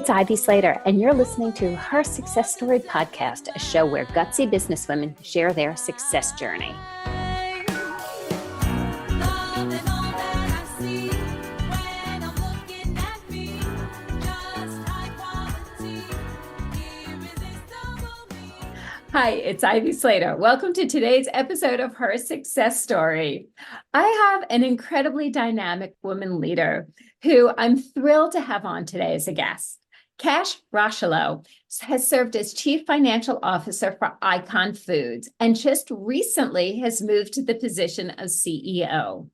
it's Ivy Slater, and you're listening to Her Success Story podcast, a show where gutsy businesswomen share their success journey. Hi, it's Ivy Slater. Welcome to today's episode of Her Success Story. I have an incredibly dynamic woman leader who I'm thrilled to have on today as a guest. Kash Rocheleau has served as Chief Financial Officer for Icon Foods and just recently has moved to the position of CEO.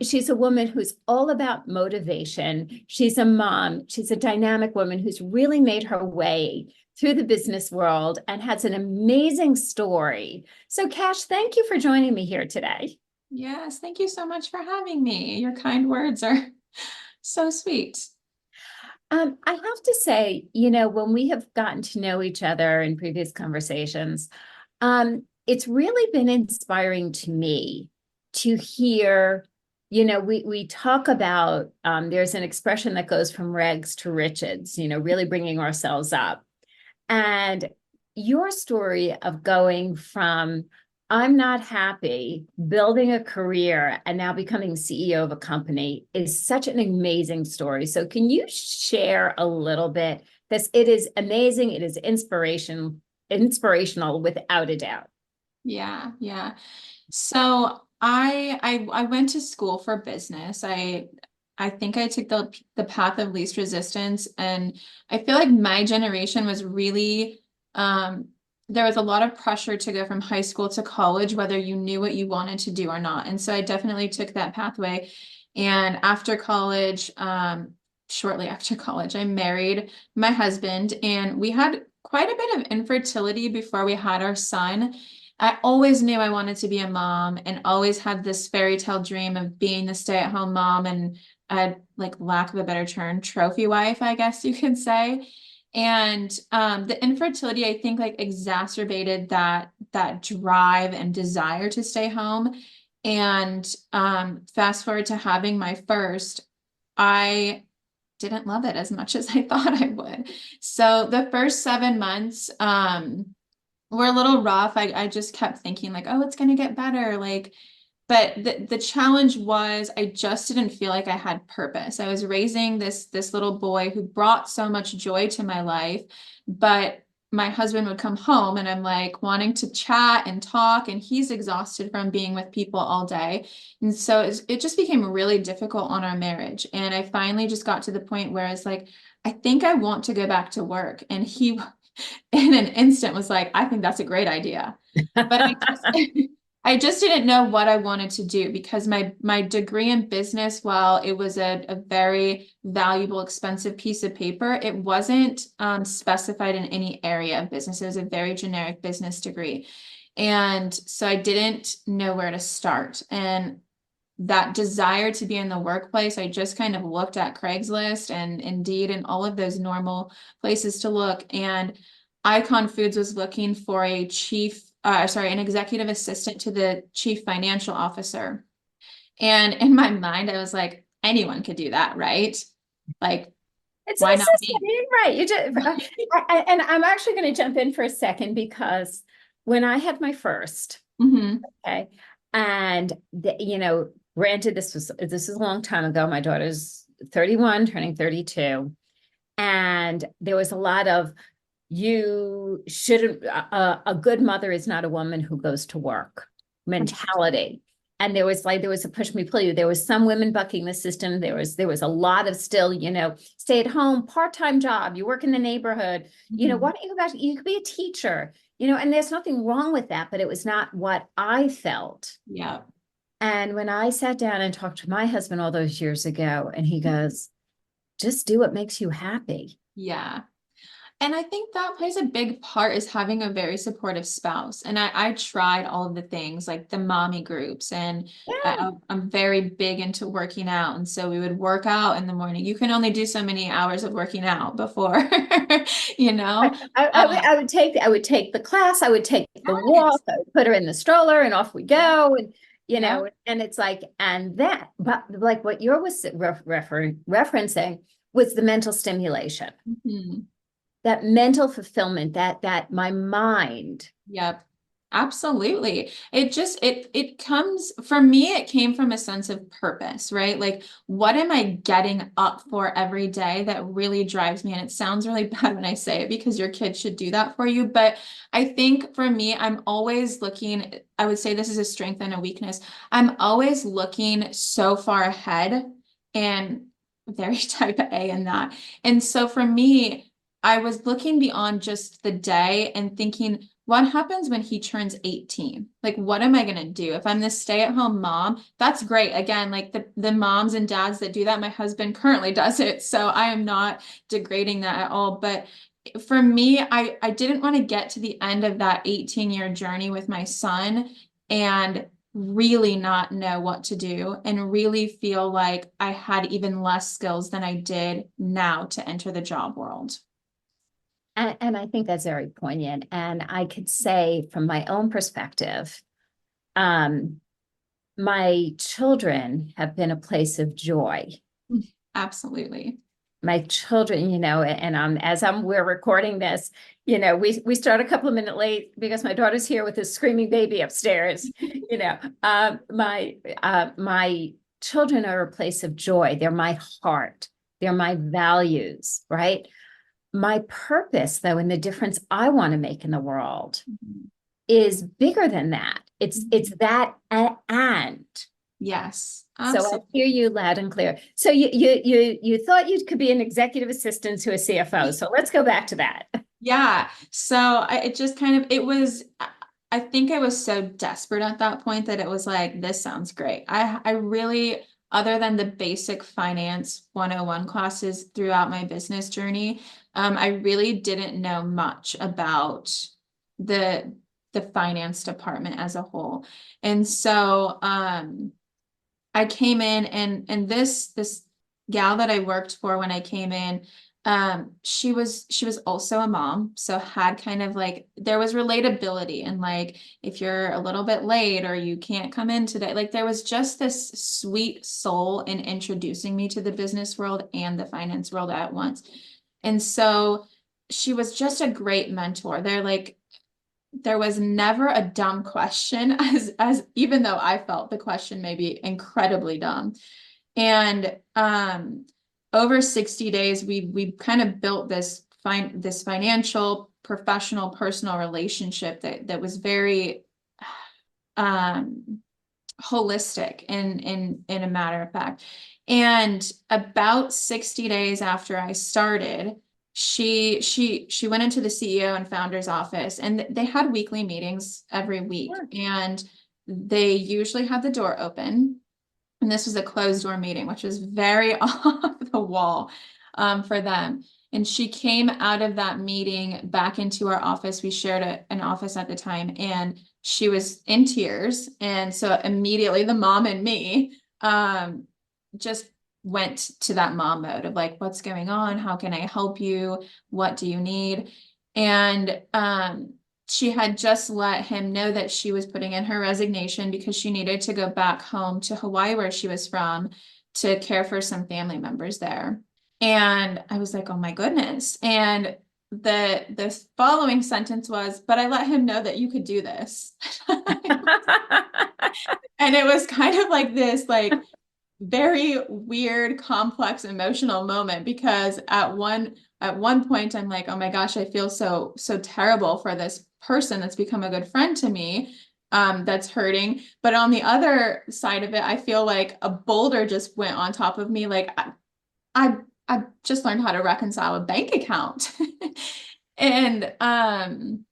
She's a woman who's all about motivation. She's a mom. She's a dynamic woman who's really made her way through the business world and has an amazing story. So, Kash, thank you for joining me here today. Yes, thank you so much for having me. Your kind words are so sweet. I have to say, when we have gotten to know each other in previous conversations, it's really been inspiring to me to hear, we talk about, there's an expression that goes from rags to riches, really bringing ourselves up. And your story of going from I'm not happy, building a career, and now becoming CEO of a company is such an amazing story. So can you share a little bit? Because it is amazing. It is inspirational without a doubt. Yeah. So I went to school for business. I think I took the path of least resistance, and I feel like my generation was really there was a lot of pressure to go from high school to college, whether you knew what you wanted to do or not. And so I definitely took that pathway. And after college, shortly after college, I married my husband, and we had quite a bit of infertility before we had our son. I always knew I wanted to be a mom and always had this fairy tale dream of being the stay-at-home mom and like lack of a better term, trophy wife, I guess you could say. And the infertility, I think, like exacerbated that drive and desire to stay home. And fast forward to having my first, I didn't love it as much as I thought I would. So the first 7 months were a little rough. I just kept thinking like, oh, it's gonna get better. But the challenge was I just didn't feel like I had purpose. I was raising this little boy who brought so much joy to my life, but my husband would come home and I'm like wanting to chat and talk, and he's exhausted from being with people all day. And so it just became really difficult on our marriage. And I finally just got to the point where I was like, I think I want to go back to work. And he in an instant was like, I think that's a great idea. But I just didn't know what I wanted to do, because my degree in business, while it was a very valuable, expensive piece of paper, it wasn't specified in any area of business. It was a very generic business degree. And so I didn't know where to start. And that desire to be in the workplace, I just kind of looked at Craigslist and Indeed and all of those normal places to look. And Icon Foods was looking for an executive assistant to the chief financial officer. And in my mind, I was like, anyone could do that, right? Like, It's why not me? right? You just, and I'm actually going to jump in for a second, because when I had my first, okay, and granted, this is a long time ago. My daughter's 31, turning 32, and there was a lot of you shouldn't, a good mother is not a woman who goes to work mentality. And there was a push me pull you. There was some women bucking the system. There was a lot of still, stay at home, part-time job. You work in the neighborhood, why don't you go back? You could be a teacher, and there's nothing wrong with that, but it was not what I felt. Yeah. And when I sat down and talked to my husband all those years ago, and he goes, just do what makes you happy. Yeah. And I think that plays a big part, is having a very supportive spouse. And I tried all of the things like the mommy groups, and Yeah. I'm very big into working out. And so we would work out in the morning. You can only do so many hours of working out before, I would take the class, I would take the walk, I would put her in the stroller, and off we go. And and it's like, but like what you're was referencing was the mental stimulation, Mhm. that mental fulfillment, that my mind. Yep. Absolutely. It comes for me, it came from a sense of purpose, right? Like, what am I getting up for every day that really drives me? And it sounds really bad when I say it because your kids should do that for you. But I think for me, I'm always looking, I would say this is a strength and a weakness. I'm always looking so far ahead and very type A in that. And so for me, I was looking beyond just the day and thinking, what happens when he turns 18? Like, what am I going to do? If I'm the stay-at-home mom, that's great. Again, like the moms and dads that do that, my husband currently does it. So I am not degrading that at all. But for me, I didn't want to get to the end of that 18-year journey with my son and really not know what to do and really feel like I had even less skills than I did now to enter the job world. And I think that's very poignant. And I could say from my own perspective, um, my children have been a place of joy. Absolutely. My children, and we're recording this, we start a couple of minutes late because my daughter's here with a screaming baby upstairs. My children are a place of joy. They're my heart. They're my values, right? My purpose, though, and the difference I want to make in the world is bigger than that. It's that and. Yes, So I absolutely. hear you loud and clear. So you thought you could be an executive assistant to a CFO. So let's go back to that. Yeah. So it just kind of, it was, I think I was so desperate at that point that it was like, this sounds great. I really, other than the basic finance 101 classes throughout my business journey, I really didn't know much about the, the finance department as a whole. And so, I came in and this gal that I worked for when I came in, she was also a mom, so had kind of like there was relatability and like if you're a little bit late or you can't come in today, like there was just this sweet soul in introducing me to the business world and the finance world at once. And so she was just a great mentor. There was never a dumb question as even though I felt the question may be incredibly dumb. And over 60 days, we kind of built this financial, professional, personal relationship that was very um holistic in a matter of fact. And about 60 days after I started, she went into the CEO and founder's office and they had weekly meetings every week. Sure. And they usually had the door open. And this was a closed door meeting, which was very off the wall for them. And she came out of that meeting back into our office. We shared an office at the time, and she was in tears. And so immediately the mom and me just went to that mom mode of like, what's going on? How can I help you? What do you need? And she had just let him know that she was putting in her resignation because she needed to go back home to Hawaii, where she was from, to care for some family members there. And I was like, oh my goodness. And the following sentence was, but I let him know that you could do this. And it was kind of like this, like very weird, complex emotional moment because at one point I'm like, oh my gosh, I feel so terrible for this person that's become a good friend to me, that's hurting. But on the other side of it, I feel like a boulder just went on top of me. Like I I just learned how to reconcile a bank account. And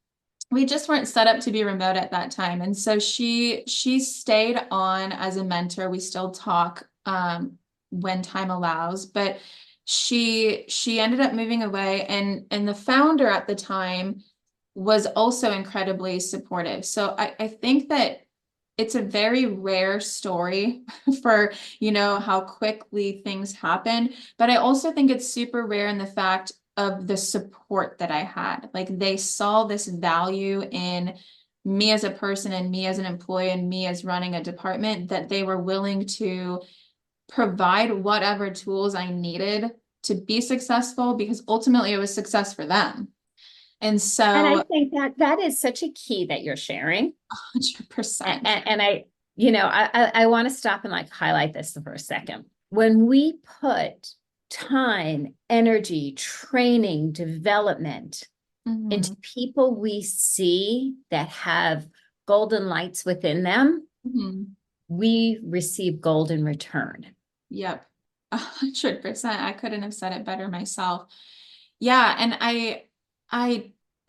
we just weren't set up to be remote at that time. And so she stayed on as a mentor. We still talk when time allows, but she ended up moving away and the founder at the time was also incredibly supportive. So I think that it's a very rare story for, how quickly things happen. But I also think it's super rare in the fact of the support that I had. Like they saw this value in me as a person and me as an employee and me as running a department that they were willing to provide whatever tools I needed to be successful, because ultimately it was success for them. And And I so think that that is such a key that you're sharing. 100%. And I want to stop and like highlight this for a second. When we put time, energy, training, development into people we see that have golden lights within them, we receive gold in return. Yep. 100%. I couldn't have said it better myself. Yeah. And I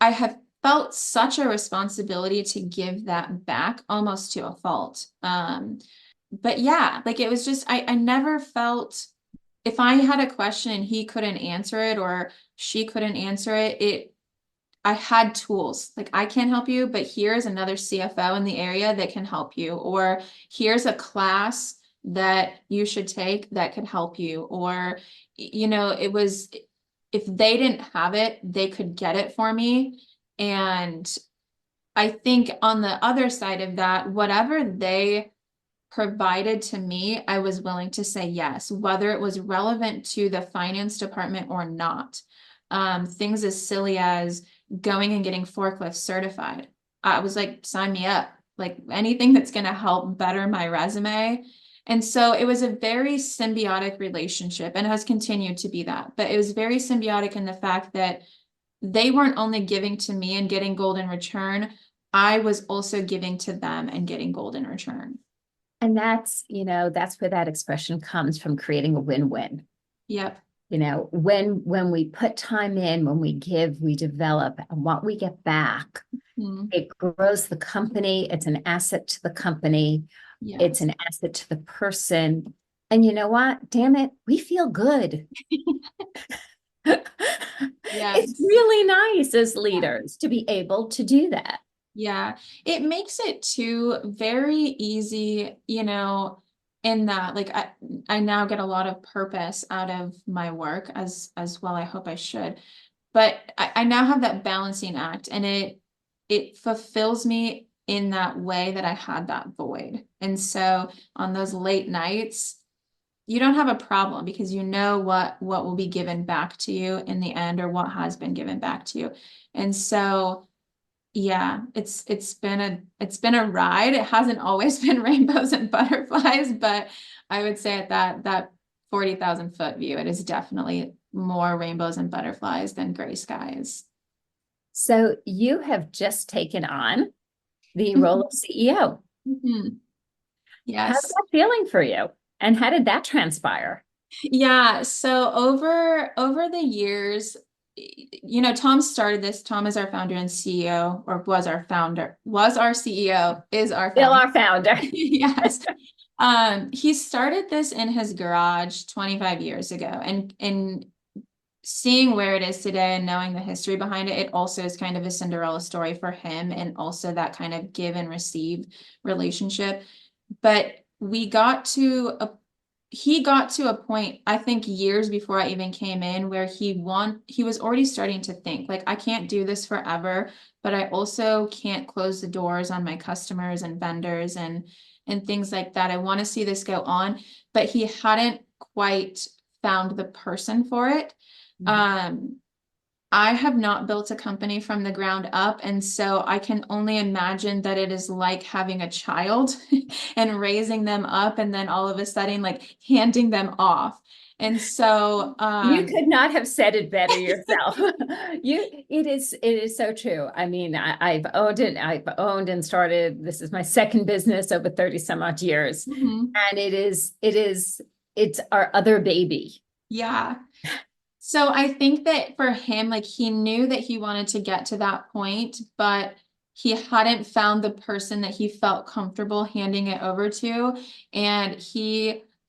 have felt such a responsibility to give that back, almost to a fault. But yeah, like it was just, I never felt, if I had a question and he couldn't answer it or she couldn't answer it, I had tools. Like, I can't help you, but here's another CFO in the area that can help you, or here's a class that you should take that could help you. Or, it was, if they didn't have it, they could get it for me. And I think on the other side of that, whatever they provided to me, I was willing to say yes, whether it was relevant to the finance department or not. Things as silly as going and getting forklift certified. I was like, sign me up, like anything that's going to help better my resume. And so it was a very symbiotic relationship and has continued to be that. But it was very symbiotic in the fact that they weren't only giving to me and getting gold in return. I was also giving to them and getting gold in return. And that's where that expression comes from, creating a win-win. Yep. When we put time in, when we give, we develop, and what we get back, it grows the company. It's an asset to the company. Yes. It's an asset to the person. And you know what? Damn it, we feel good. Yes. It's really nice as leaders to be able to do that. Yeah, it makes it too very easy, in that, like, I now get a lot of purpose out of my work as well. I hope I should, but I now have that balancing act, and it fulfills me in that way that I had that void. And so on those late nights, you don't have a problem because you know what will be given back to you in the end, or what has been given back to you. And so yeah, it's been a ride. It hasn't always been rainbows and butterflies, but I would say at that 40,000-foot view, it is definitely more rainbows and butterflies than gray skies. So you have just taken on the role of CEO. How's Yes. that feeling for you? And how did that transpire? Yeah. So over the years, Tom started this. Tom is our founder and CEO, or was our CEO, is our Bill, founder. our founder. Yes. He started this in his garage 25 years ago, and seeing where it is today and knowing the history behind it, it also is kind of a Cinderella story for him, and also that kind of give and receive relationship. But he got to a point, I think years before I even came in, where he was already starting to think, like, I can't do this forever, but I also can't close the doors on my customers and vendors and things like that. I want to see this go on, but he hadn't quite found the person for it. I have not built a company from the ground up, and so I can only imagine that it is like having a child and raising them up, and then all of a sudden, like, handing them off. And so you could not have said it better yourself. It is so true. I mean, I've owned it. I've owned and started. This is my second business over 30 some odd years. And it's our other baby. Yeah. So I think that for him, like, he knew that he wanted to get to that point, but he hadn't found the person that he felt comfortable handing it over to. And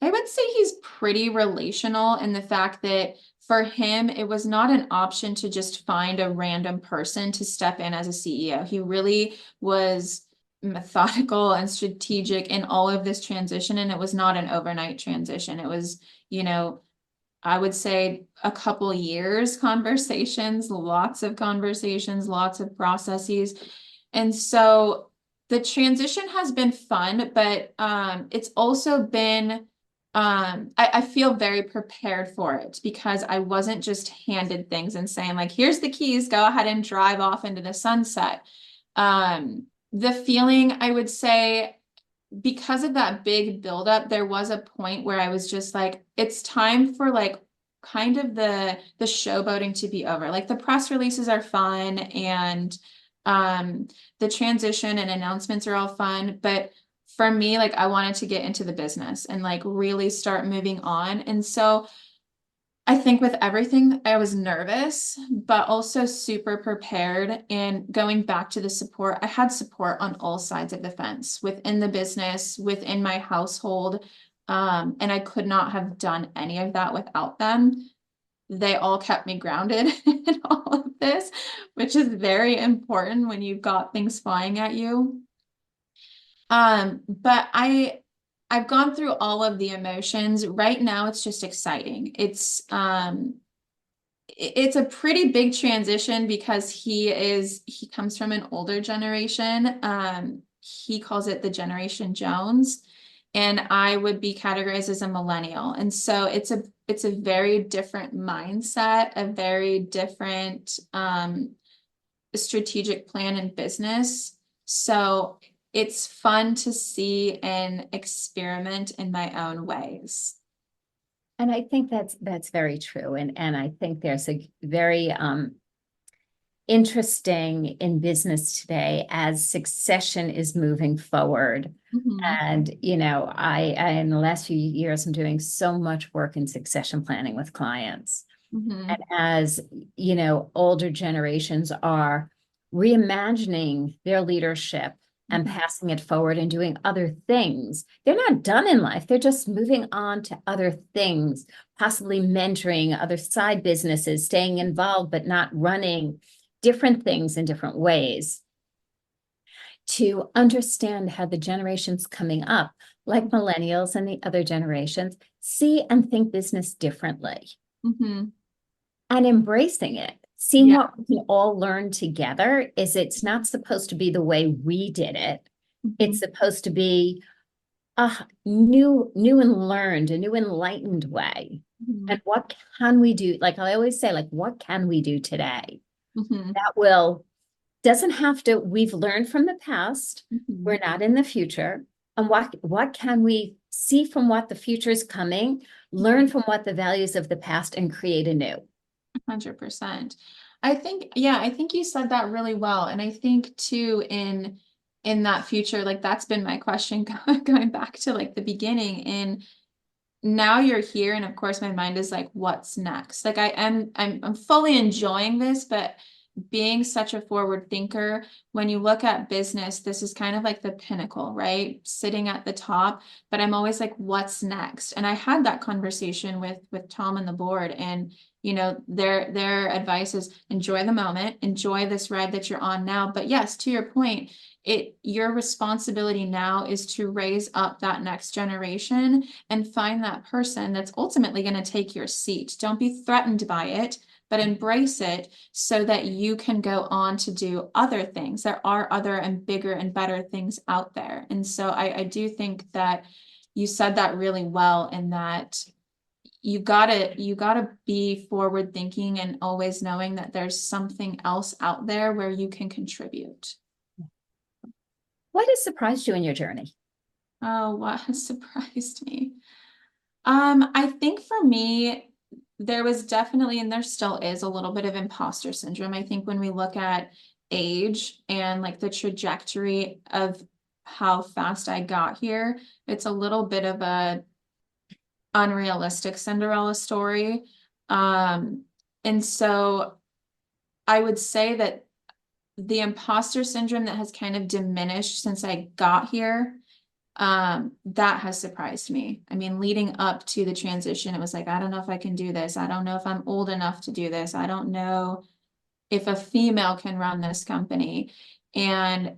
I would say he's pretty relational in the fact that for him, it was not an option to just find a random person to step in as a CEO. He really was methodical and strategic in all of this transition. And it was not an overnight transition. It was, I would say a couple years lots of conversations, lots of processes. And so the transition has been fun, but it's also been I feel very prepared for it because I wasn't just handed things and saying like, here's the keys, go ahead and drive off into the sunset. The feeling, I would say, because of that big buildup, there was a point where I was just like, it's time for like kind of the showboating to be over. Like the press releases are fun and the transition and announcements are all fun, but for me, like I wanted to get into the business and like really start moving on. And so I think with everything, I was nervous, but also super prepared. And going back to the support, I had support on all sides of the fence, within the business, within my household. And I could not have done any of that without them. They all kept me grounded in all of this, which is very important when you've got things flying at you. But I've gone through all of the emotions. Right now, it's just exciting. It's a pretty big transition because he comes from an older generation. He calls it the Generation Jones, and I would be categorized as a millennial. And so it's a very different mindset, a very different strategic plan in business. So it's fun to see and experiment in my own ways. And I think that's very true. And I think there's a very interesting in business today as succession is moving forward. Mhm. And, I in the last few years, I'm doing so much work in succession planning with clients. And Mhm. as, older generations are reimagining their leadership and Mhm. passing it forward and doing other things, they're not done in life. They're just moving on to other things, possibly mentoring other side businesses, staying involved, but not running different things in different ways. To understand how the generations coming up, like millennials and the other generations, see and think business differently Mhm. and embracing it, seeing Yeah. what we can all learn together. Is it's not supposed to be the way we did it. It's Mhm. supposed to be a new and learned, a new enlightened way. And Mhm. what can we do? Like I always say, like, what can we do today Mhm. that will doesn't have to, we've learned from the past, we're Mhm. not in the future. And what can we see from what the future is coming, learn from what the values of the past and create anew? 100%. I think you said that really well. And I think too, in that future, like that's been my question going back to like the beginning. And now you're here, and of course my mind is like, what's next? Like I'm fully enjoying this, but being such a forward thinker, when you look at business, this is kind of like the pinnacle, right? Sitting at the top, but I'm always like, what's next? And I had that conversation with Tom and the board, and their advice is enjoy the moment, enjoy this ride that you're on now. But yes, to your point, your responsibility now is to raise up that next generation and find that person that's ultimately going to take your seat. Don't be threatened by it, but embrace it so that you can go on to do other things. There are other and bigger and better things out there. And so I do think that you said that really well, in that you gotta be forward thinking and always knowing that there's something else out there where you can contribute. What has surprised you in your journey? Oh, what has surprised me? I think for me, there was definitely, and there still is, a little bit of imposter syndrome. I think when we look at age and like the trajectory of how fast I got here, it's a little bit of a unrealistic Cinderella story. Um, and so I would say that the imposter syndrome that has kind of diminished since I got here, that has surprised me. I mean, leading up to the transition, it was like, I don't know if I can do this. I don't know if I'm old enough to do this. I don't know if a female can run this company. And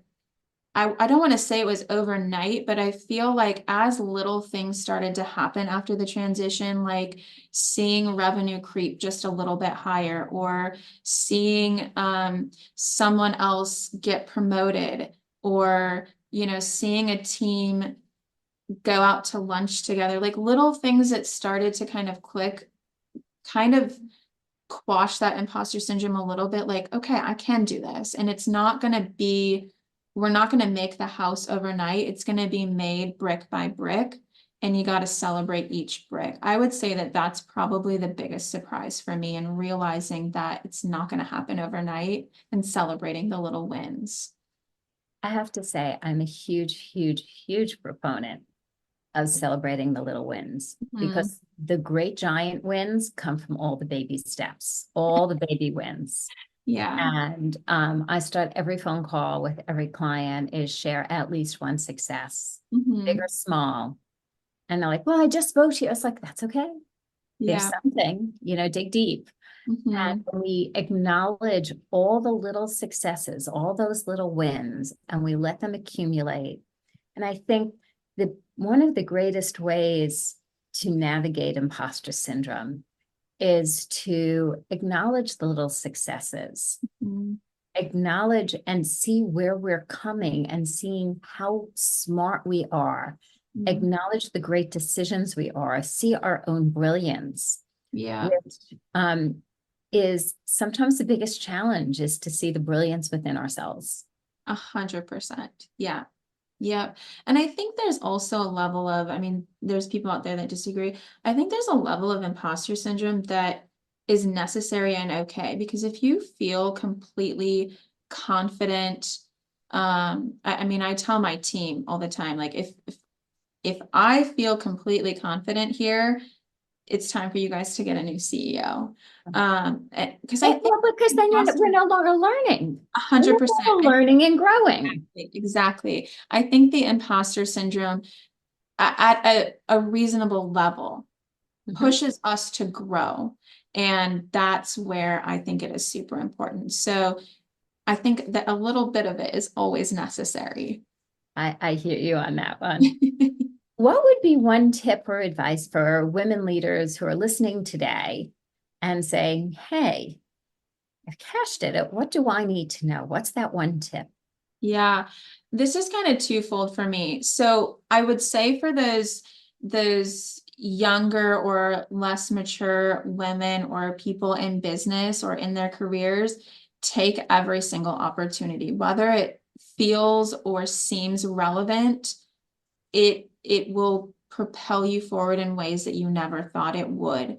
I don't want to say it was overnight, but I feel like as little things started to happen after the transition, like seeing revenue creep just a little bit higher, or seeing someone else get promoted, or seeing a team go out to lunch together, like little things that started to kind of click, kind of quash that imposter syndrome a little bit, like, okay, I can do this. And it's not going to be, we're not going to make the house overnight. It's going to be made brick by brick. And you got to celebrate each brick. I would say that that's probably the biggest surprise for me, and realizing that it's not going to happen overnight and celebrating the little wins. I have to say, I'm a huge, huge, huge proponent of celebrating the little wins, because the great giant wins come from all the baby steps, all the baby wins. Yeah. And I start every phone call with every client is share at least one success, big or small. And they're like, well, I just spoke to you. I was like, that's okay. There's Yeah. something, dig deep. And when we acknowledge all the little successes, all those little wins, and we let them accumulate. And I think that one of the greatest ways to navigate imposter syndrome is to acknowledge the little successes, acknowledge and see where we're coming and seeing how smart we are, acknowledge the great decisions we are, see our own brilliance. Yeah. Which is sometimes the biggest challenge, is to see the brilliance within ourselves. 100%. Yeah. Yeah. And I think there's also a level of, I mean, there's people out there that disagree. I think there's a level of imposter syndrome that is necessary and okay, because if you feel completely confident, I mean, I tell my team all the time, like, if I feel completely confident here, it's time for you guys to get a new CEO. Because I think, well, because then we're no longer learning. 100%. We're learning and growing. Exactly. I think the imposter syndrome at a reasonable level pushes us to grow. And that's where I think it is super important. So I think that a little bit of it is always necessary. I hear you on that one. What would be one tip or advice for women leaders who are listening today and saying, hey, if Kash did it, what do I need to know? What's that one tip? Yeah, this is kind of twofold for me. So I would say for those younger or less mature women or people in business or in their careers, take every single opportunity, whether it feels or seems relevant. It will propel you forward in ways that you never thought it would.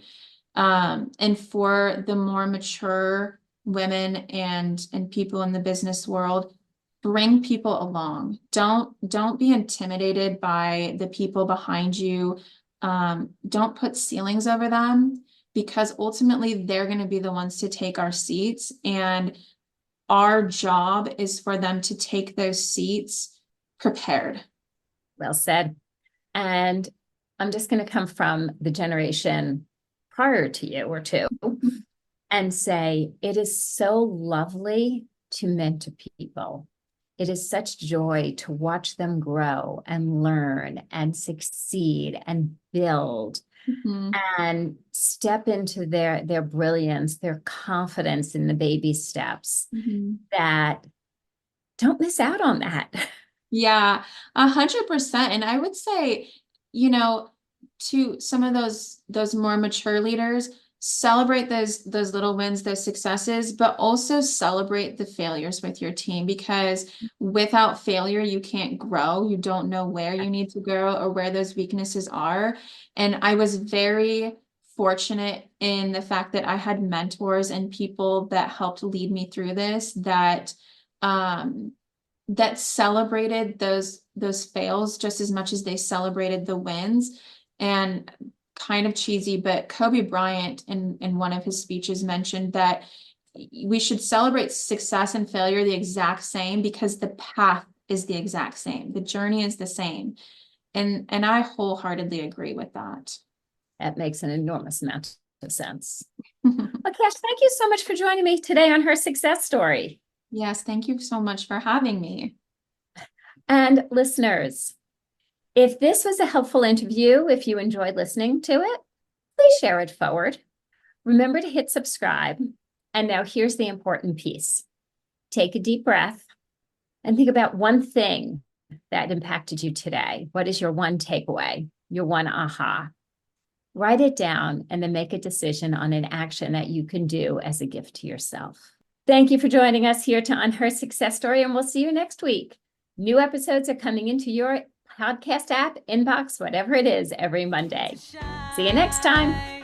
And for the more mature women and people in the business world, bring people along. Don't be intimidated by the people behind you. Don't put ceilings over them, because ultimately they're going to be the ones to take our seats, and our job is for them to take those seats prepared. Well said. And I'm just going to come from the generation prior to you or two and say, it is so lovely to mentor people. It is such joy to watch them grow and learn and succeed and build and step into their brilliance, their confidence in the baby steps. That don't miss out on that. Yeah, 100%. And I would say, to some of those more mature leaders, celebrate those little wins, those successes, but also celebrate the failures with your team, because without failure, you can't grow. You don't know where you need to grow or where those weaknesses are. And I was very fortunate in the fact that I had mentors and people that helped lead me through this, that celebrated those fails just as much as they celebrated the wins. And kind of cheesy, but Kobe Bryant in one of his speeches mentioned that we should celebrate success and failure the exact same, because the path is the exact same. The journey is the same. And I wholeheartedly agree with that. That makes an enormous amount of sense. Well, Kash, thank you so much for joining me today on her success story. Yes, thank you so much for having me. And listeners, if this was a helpful interview, if you enjoyed listening to it, please share it forward. Remember to hit subscribe. And now here's the important piece. Take a deep breath and think about one thing that impacted you today? What is your one takeaway, your one aha? Write it down and then make a decision on an action that you can do as a gift to yourself. Thank you for joining us here on Her Success Story, and we'll see you next week. New episodes are coming into your podcast app, inbox, whatever it is, every Monday. See you next time.